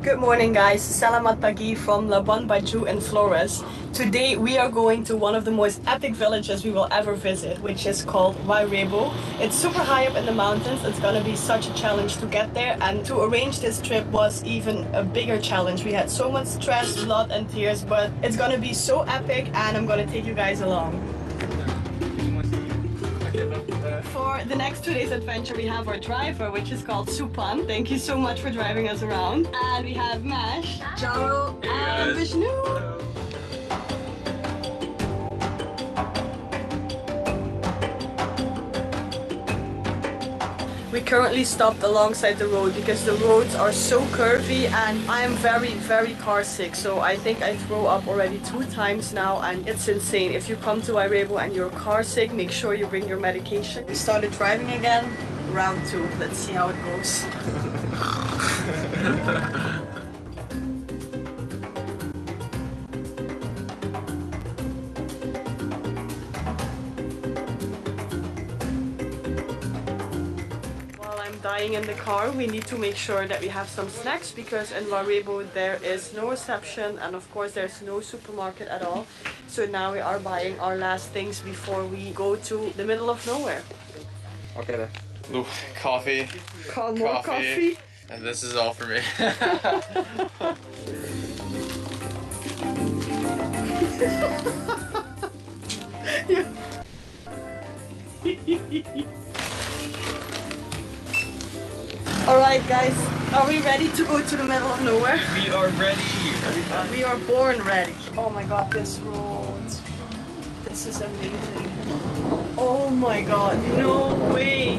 Good morning guys, Selamat pagi from Labuan Bajo and Flores. Today we are going to one of the most epic villages we will ever visit, which is called Wairebo. It's super high up in the mountains. It's gonna be such a challenge to get there, and to arrange this trip was even a bigger challenge. We had so much stress, blood and tears, but it's gonna be so epic and I'm gonna take you guys along. For the next 2 days adventure we have our driver, which is called Supan. Thank you so much for driving us around. And we have Mash, Jaro, and Vishnu. We currently stopped alongside the road because the roads are so curvy and I am very car sick, so I think I throw up already 2 times now and it's insane. If you come to Wairebo and you're car sick, make sure you bring your medication. We started driving again, round 2. Let's see how it goes. Dying in the car, we need to make sure that we have some snacks because in Wairebo there is no reception and of course there's no supermarket at all. So now we are buying our last things before we go to the middle of nowhere. Okay then. Ooh, coffee. More coffee. And this is all for me. Alright guys, are we ready to go to the middle of nowhere? We are ready. We are born ready. Oh my god, this road. This is amazing. Oh my god, no way.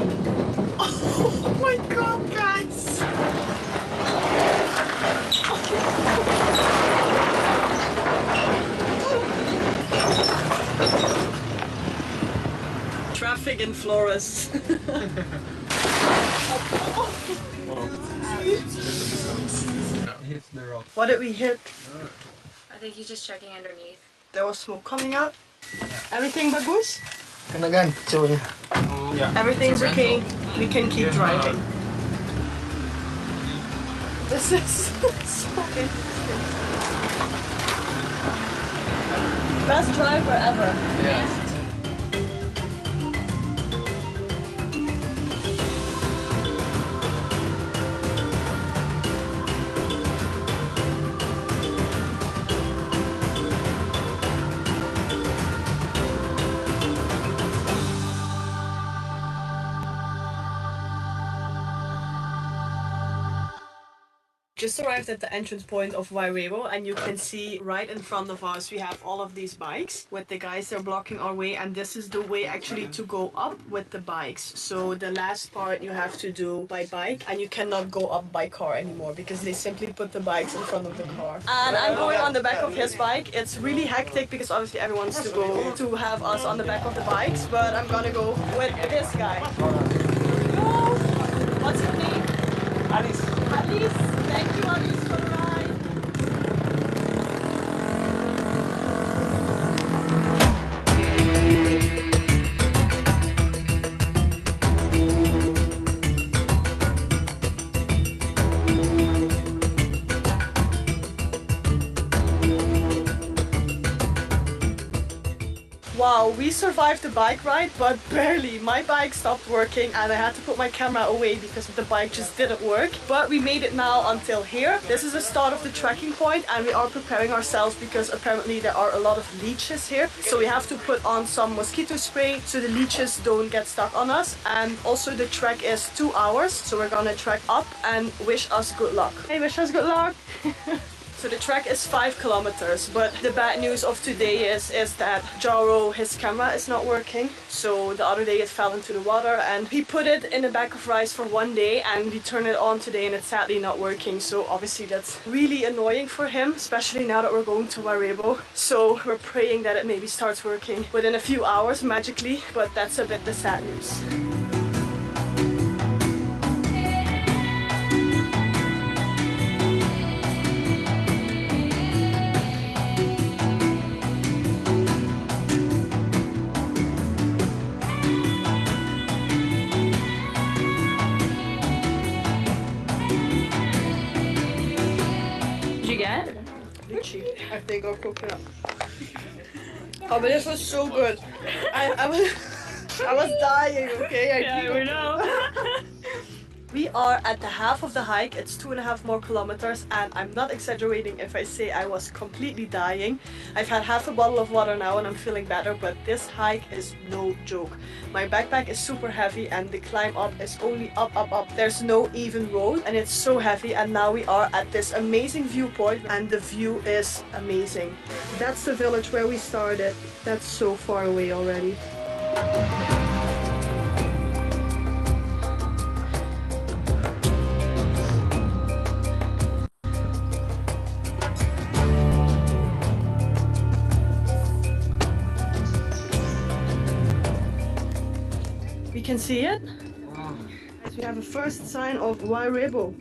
Oh my god, guys. Traffic in Flores. What did we hit? I think he's just checking underneath. There was smoke coming out. Everything bagus? Kanagan, so Yeah. Everything's okay. We can keep driving. This is so interesting. Best driver ever. Yeah. Just arrived at the entrance point of Wairebo and you can see right in front of us we have all of these bikes with the guys that are blocking our way, and this is the way actually to go up with the bikes. So the last part you have to do by bike and you cannot go up by car anymore because they simply put the bikes in front of the car. And I'm going on the back of his bike. It's really hectic because obviously everyone wants to go to have us on the back of the bikes, but I'm gonna go with this guy. Oh, what's your name? Alice. Alice. Thank you, Alice, for the ride. Wow, we survived the bike ride, but barely. My bike stopped working and I had to put my camera away because the bike just didn't work. But we made it now until here. This is the start of the trekking point and we are preparing ourselves because apparently there are a lot of leeches here. So we have to put on some mosquito spray so the leeches don't get stuck on us. And also the trek is 2 hours, so we're gonna trek up and wish us good luck. Hey, wish us good luck! So the trek is 5 kilometers, but the bad news of today is that Jaro, his camera is not working. So the other day it fell into the water and he put it in a bag of rice for 1 day and we turned it on today and it's sadly not working. So obviously that's really annoying for him, especially now that we're going to Wairebo. So we're praying that it maybe starts working within a few hours magically, but that's a bit the sad news. if they go coconut. Oh, but this was so good. I was dying, okay? Yeah, we know. We are at the half of the hike. It's 2.5 more kilometers, and I'm not exaggerating if I say I was completely dying. I've had half a bottle of water now and I'm feeling better, but this hike is no joke. My backpack is super heavy and the climb up is only up, up, up. There's no even road and it's so heavy, and now we are at this amazing viewpoint and the view is amazing. That's the village where we started. That's so far away already. We can see it. We have a first sign of Wairebo.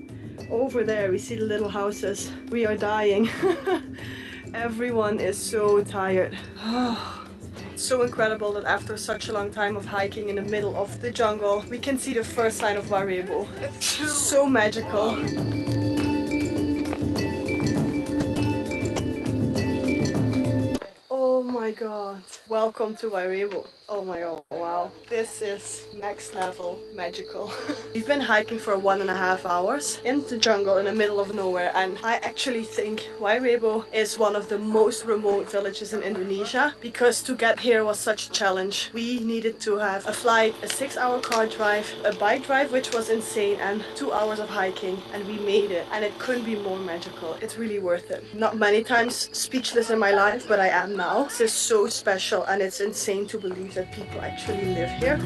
Over there we see the little houses. We are dying. Everyone is so tired. It's so incredible that after such a long time of hiking in the middle of the jungle, we can see the first sign of Wairebo. So magical. Oh my god. Welcome to Wairebo. Oh my god, wow. This is next level magical. We've been hiking for 1.5 hours in the jungle in the middle of nowhere, and I actually think Wairebo is one of the most remote villages in Indonesia, because to get here was such a challenge. We needed to have a flight, a 6-hour car drive, a bike drive which was insane, and 2 hours of hiking, and we made it, and it couldn't be more magical. It's really worth it. Not many times speechless in my life, but I am now. This is so special and it's insane to believe that people actually live here.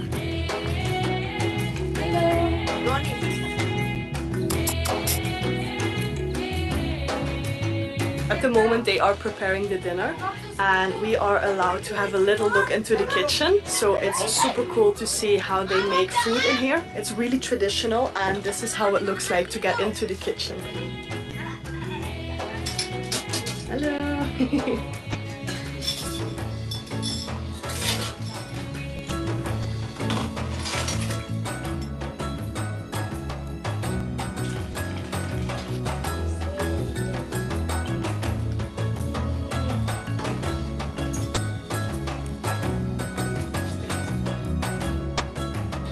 At the moment they are preparing the dinner and we are allowed to have a little look into the kitchen. So it's super cool to see how they make food in here. It's really traditional and this is how it looks like to get into the kitchen. Hello!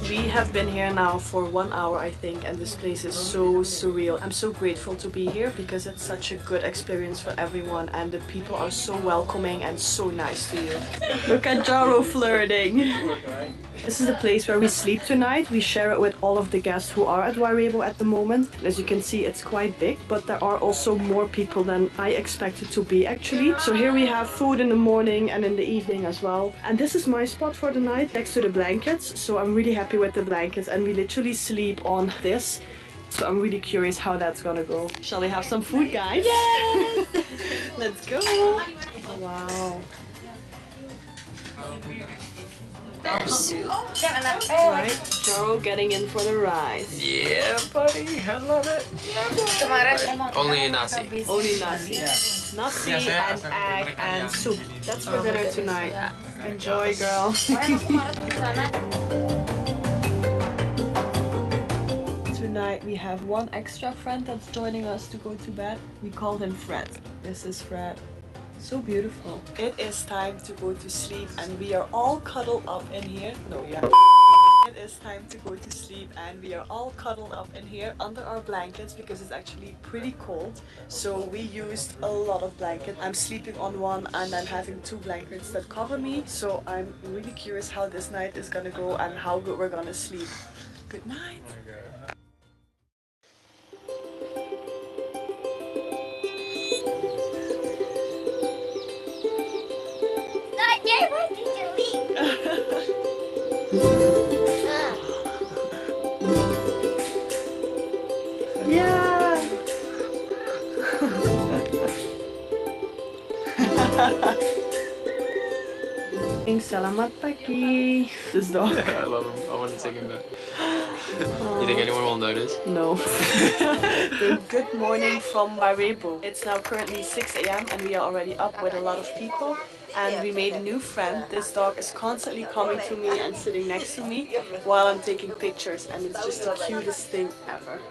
We have been here now for 1 hour, I think, and this place is so surreal. I'm so grateful to be here because it's such a good experience for everyone and the people are so welcoming and so nice to you. Look at Jaro flirting. This is the place where we sleep tonight. We share it with all of the guests who are at Wairebo at the moment. As you can see, it's quite big, but there are also more people than I expected to be actually. So here we have food in the morning and in the evening as well. And this is my spot for the night next to the blankets. So I'm really happy with the blankets and we literally sleep on this. So I'm really curious how that's gonna go. Shall we have some food, guys? Yes! Let's go! Oh, wow. Right, Jaro getting in for the rice. Yeah, buddy, I love it. Only nasi. Only nasi. Nasi and egg and soup. That's for dinner tonight. Enjoy, girl. Tonight we have one extra friend that's joining us to go to bed. We call him Fred. This is Fred. So beautiful. It is time to go to sleep and we are all cuddled up in here. No, yeah. It is time to go to sleep and we are all cuddled up in here under our blankets because it's actually pretty cold. So we used a lot of blankets. I'm sleeping on one and I'm having 2 blankets that cover me. So I'm really curious how this night is gonna go and how good we're gonna sleep. Good night. Yeah. Selamat pagi. This dog. I love him. I want to take him back. You think anyone will notice? No. Good morning from Wairebo. It's now currently 6 a.m. and we are already up with a lot of people. And we made a new friend. This dog is constantly coming to me and sitting next to me while I'm taking pictures, and it's just the cutest thing ever.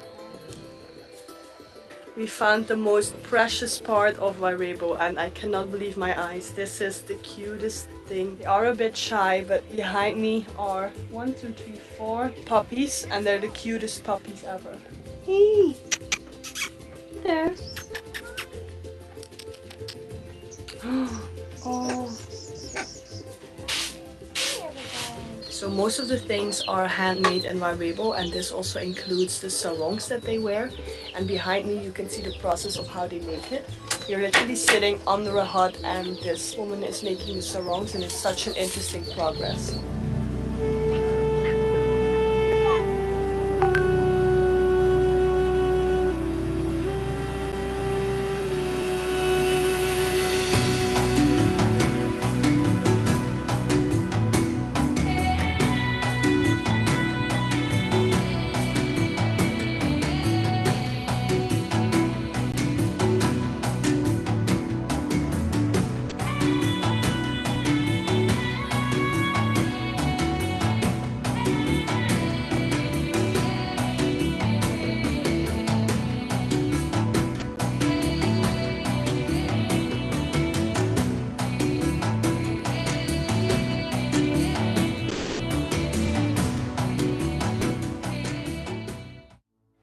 We found the most precious part of Wairebo and I cannot believe my eyes. This is the cutest thing. They are a bit shy, but behind me are 1, 2, 3, 4 puppies and they're the cutest puppies ever. Hey! There. Oh. So most of the things are handmade in Wairebo and this also includes the sarongs that they wear. And behind me you can see the process of how they make it. You're literally sitting under a hut and this woman is making the sarongs and it's such an interesting progress.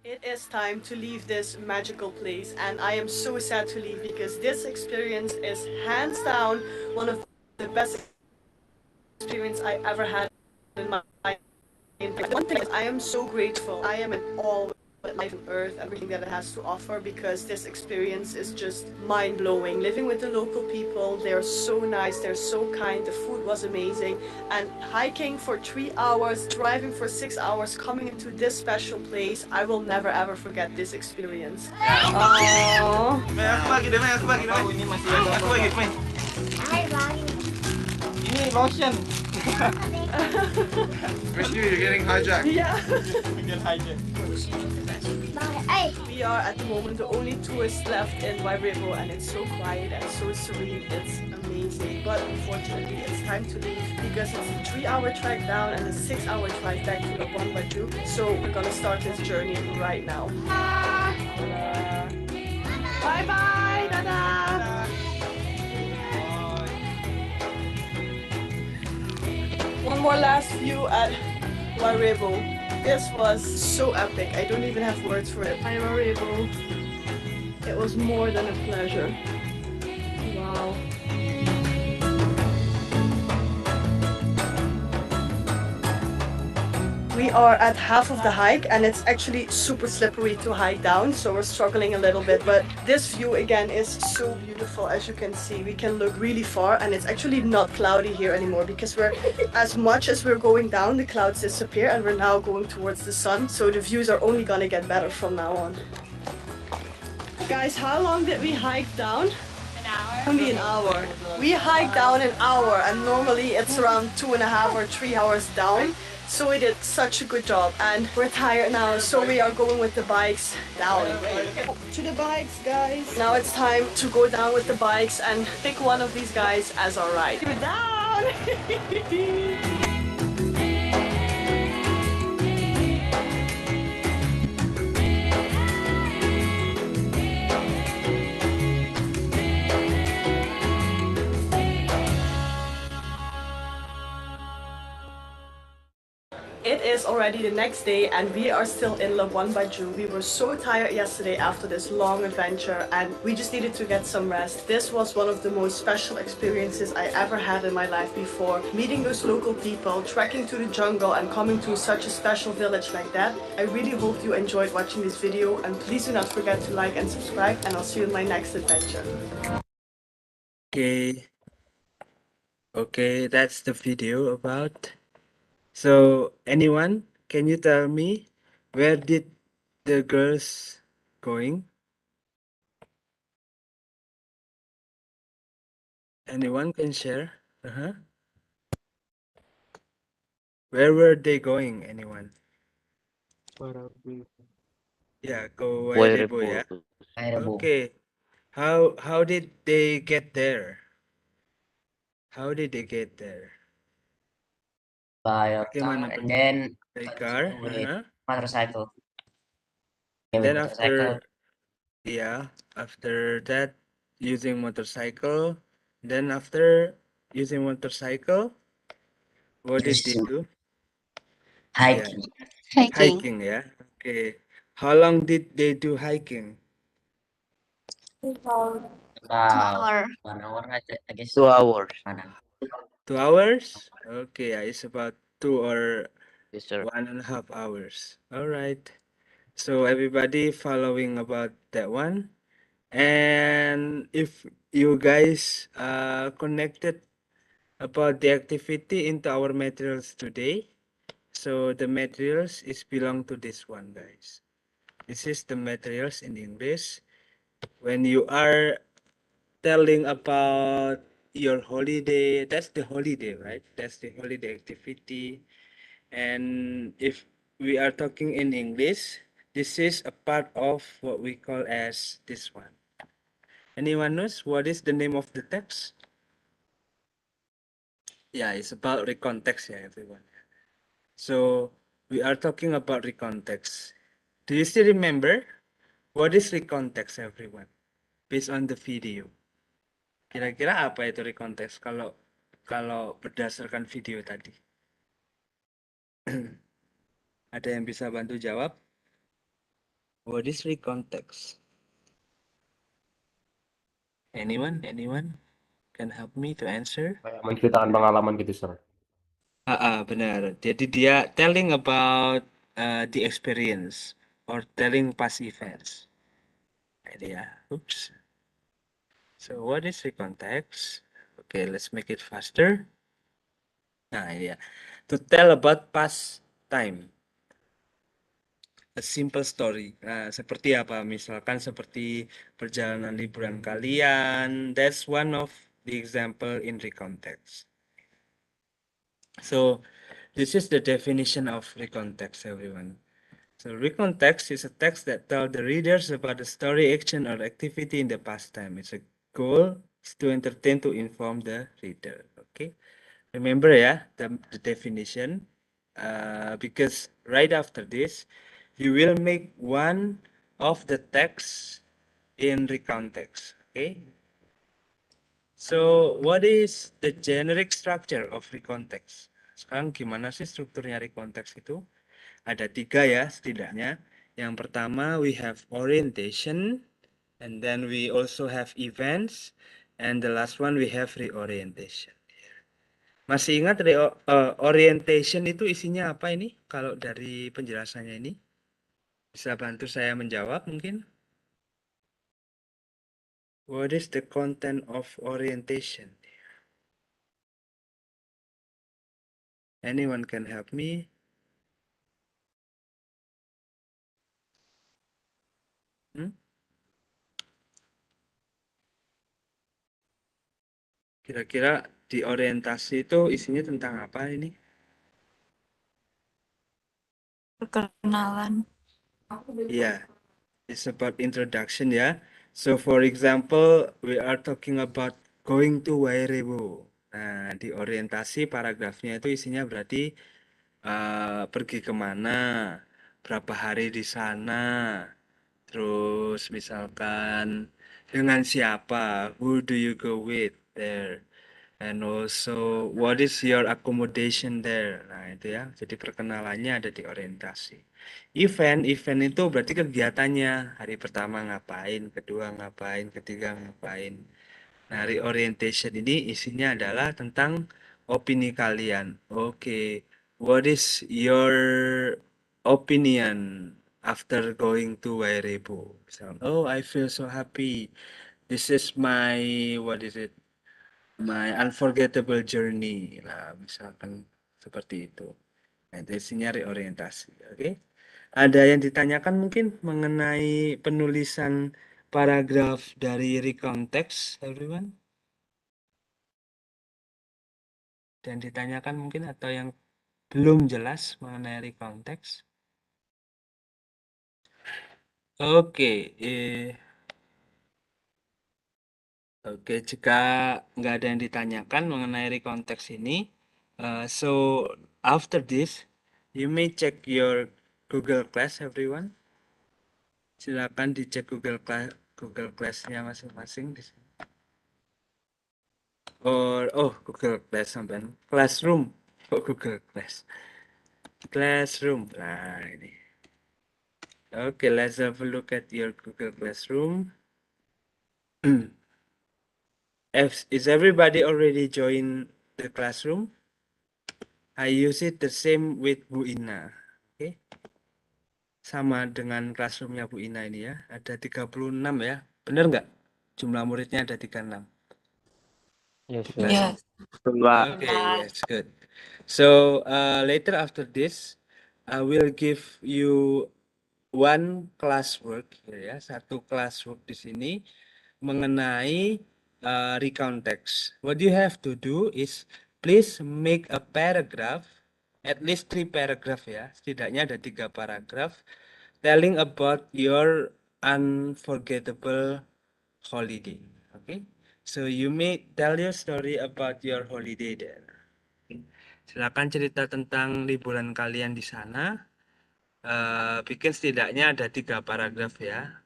It is time to leave this magical place and I am so sad to leave because this experience is hands down one of the best experience I ever had in my life. One thing is I am so grateful. I am in awe with life on earth, everything that it has to offer because this experience is just mind-blowing. Living with the local people, they're so nice, they're so kind, the food was amazing and hiking for 3 hours, driving for 6 hours, coming into this special place, I will never ever forget this experience. Aww. Ini lotion. Especially you're getting hijacked. Yeah. Get hijacked. We are at the moment the only tourists left in Wairebo and it's so quiet and so serene, it's amazing. But unfortunately it's time to leave because it's a 3-hour trek down and a 6-hour drive back to Labuan. So we're gonna start this journey right now. Bye bye, Dada! One more last view at Wairebo. This was so epic. I don't even have words for it. Hi Wairebo. It was more than a pleasure. Wow. We are at half of the hike and it's actually super slippery to hike down, so we're struggling a little bit, but this view again is so beautiful. As you can see, we can look really far and it's actually not cloudy here anymore because as much as we're going down, the clouds disappear and we're now going towards the sun, so the views are only gonna get better from now on. Guys, how long did we hike down? An hour. Only an hour. We hiked down an hour and normally it's around 2.5 or 3 hours down. So we did such a good job and we're tired now, so we are going with the bikes down. To the bikes, guys. Now it's time to go down with the bikes and pick one of these guys as our ride. We're down! It is already the next day and we are still in Labuan. We were so tired yesterday after this long adventure and we just needed to get some rest. This was one of the most special experiences I ever had in my life before. Meeting those local people, trekking to the jungle and coming to such a special village like that. I really hope you enjoyed watching this video and please do not forget to like and subscribe and I'll see you in my next adventure. Okay, that's the video about. So, anyone, can you tell me where did the girls going? Anyone can share? Where were they going? Anyone? Yeah, go Wairebo, yeah. Okay. How did they get there? How did they get there? By Bagaimana and then by car? with motorcycle. Then With motorcycle. Yeah, after that, using motorcycle. Then after using motorcycle, what did they do? Yeah, Hiking. hiking, yeah. Okay. How long did they do hiking? Hour. 2 hours. 2 hours? Okay, yeah, it's about 2 or Yes, sir. 1.5 hours. All right. So everybody following about that one. And if you guys connected about the activity into our materials today, so the materials is belong to this one, guys. This is the materials in English. When you are telling about your holiday, that's the holiday, right? That's the holiday activity. And if we are talking in English, this is a part of what we call as this one. Anyone knows what is the name of the text? Yeah, it's about recontext, yeah, everyone. So we are talking about recontext. Do you still remember what is recontext, everyone? Based on the video. Kira-kira apa itu recontext kalau kalau berdasarkan video tadi? Ada yang bisa bantu jawab? What is recontext? Anyone? Anyone can help me to answer? Kayak menceritakan pengalaman gitu, Sir. Benar. Jadi dia telling about the experience or telling past events. Idea. Oops. So what is recontext? Okay, let's make it faster. Nah, ini ya. To tell about past time. A simple story. Nah, seperti apa? Misalkan seperti perjalanan liburan kalian. That's one of the example in recontext. So this is the definition of recontext, everyone. So recontext is a text that tells the readers about the story, action, or activity in the past time. It's a goal is to entertain, to inform the reader. Okay, remember, yeah, the definition. Because right after this, you will make one of the texts in recontext. Okay. So what is the generic structure of recontext? Sekarang gimana sih strukturnya recontext itu? Ada 3 ya setidaknya. Yang pertama we have orientation, and then we also have events, and the last one we have reorientation. Masih ingat orientation itu isinya apa ini? Kalau dari penjelasannya ini bisa bantu saya menjawab mungkin? What is the content of orientation? Anyone can help me? Kira-kira di orientasi itu isinya tentang apa ini? Perkenalan. Yeah, it's about introduction ya. So for example, we are talking about going to Wairebo. Nah, di orientasi paragrafnya itu isinya berarti pergi kemana, berapa hari di sana, terus misalkan dengan siapa, who do you go with there, and also what is your accommodation there. Nah itu ya, jadi perkenalannya ada di orientasi. Event itu berarti kegiatannya, hari pertama ngapain, kedua ngapain, ketiga ngapain. Nah, reorientation ini isinya adalah tentang opini kalian. Oke, what is your opinion after going to Wairebo? Misal, oh, I feel so happy. This is my, what is it? My unforgettable journey. Lah, misalkan seperti itu. Nah, itu isinya reorientasi. Oke. Ada yang ditanyakan mungkin mengenai penulisan paragraf dari recontext, everyone? Dan ditanyakan mungkin atau yang belum jelas mengenai recontext. Oke, jika nggak ada yang ditanyakan mengenai recontext ini, so after this, you may check your Google Class, everyone. Silakan dicek Google Class-nya masing-masing di sini. Google Class sampai Classroom. Google Class. Classroom. Nah, ini. Okay, let's have a look at your Google Classroom. Is everybody already joined the classroom? I use it the same with Bu Ina. Okay. Sama dengan classroomnya Bu Ina ini ya. Ada 36 ya. Bener nggak? Jumlah muridnya ada 36. Yes, sir. Yes. Okay, yes, good. So later after this, I will give you one classwork ya, satu classwork di sini mengenai recount text. What you have to do is please make a paragraph, at least 3 paragraph ya, setidaknya ada 3 paragraph, telling about your unforgettable holiday. Okay, so you may tell your story about your holiday there. Silakan cerita tentang liburan kalian di sana. Bikin setidaknya ada 3 paragraf ya.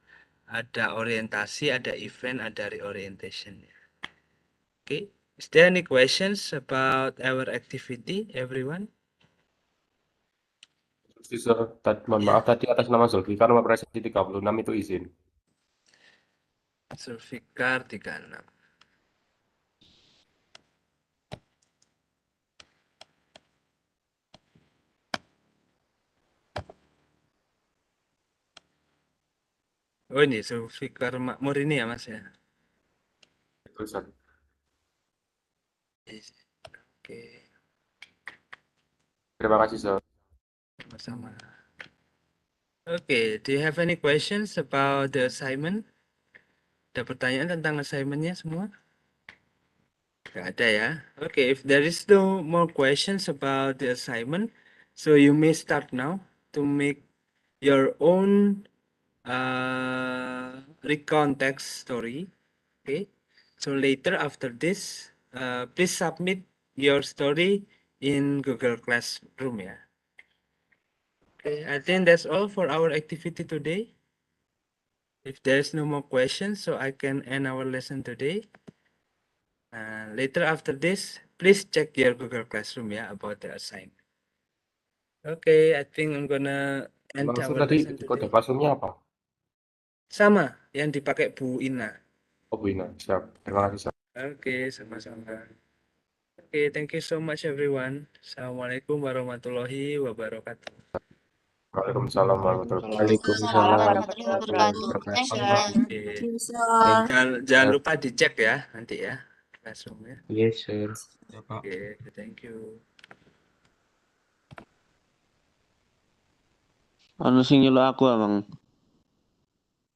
Ada orientasi, ada event, ada reorientation. Okay. Is there any questions about our activity, everyone? Sir, mohon maaf tadi atas nama Zulfikar nomor presiden 36 itu izin. Zulfikar 36. Oh ini Zulfikar Makmur ini ya Mas ya? Betul, Sir. Oke. Terima kasih, Sir. Sama-sama. Okay, do you have any questions about the assignment? Ada pertanyaan tentang assignmentnya semua? Gak ada ya. Okay, if there is no more questions about the assignment, so you may start now to make your own recount text story. Okay, so later after this, please submit your story in Google Classroom ya. Okay, I think that's all for our activity today. If there's no more questions, so I can end our lesson today. Later after this, please check your Google Classroom ya about the assignment. Okay, I think I'm gonna end Maksud our tadi lesson kode today. classroom-nya apa? Sama yang dipakai Bu Ina. Oh, Bu Ina. Siap. Terima kasih, Sir. Oke, sama-sama. Oke, thank you so much everyone. Assalamualaikum warahmatullahi wabarakatuh. Waalaikumsalam warahmatullahi Waalaikumsalam wabarakatuh. warahmatullahi wabarakatuh. Thanks, sir. Oke. Jangan lupa dicek ya nanti ya Classroom-nya. Yes, Sir. Ya, Pak. Oke, thank you. Anu sing nyeluk aku Bang.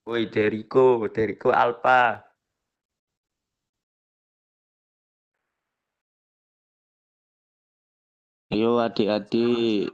Woi, Deriko Alpha. Yo adik-adik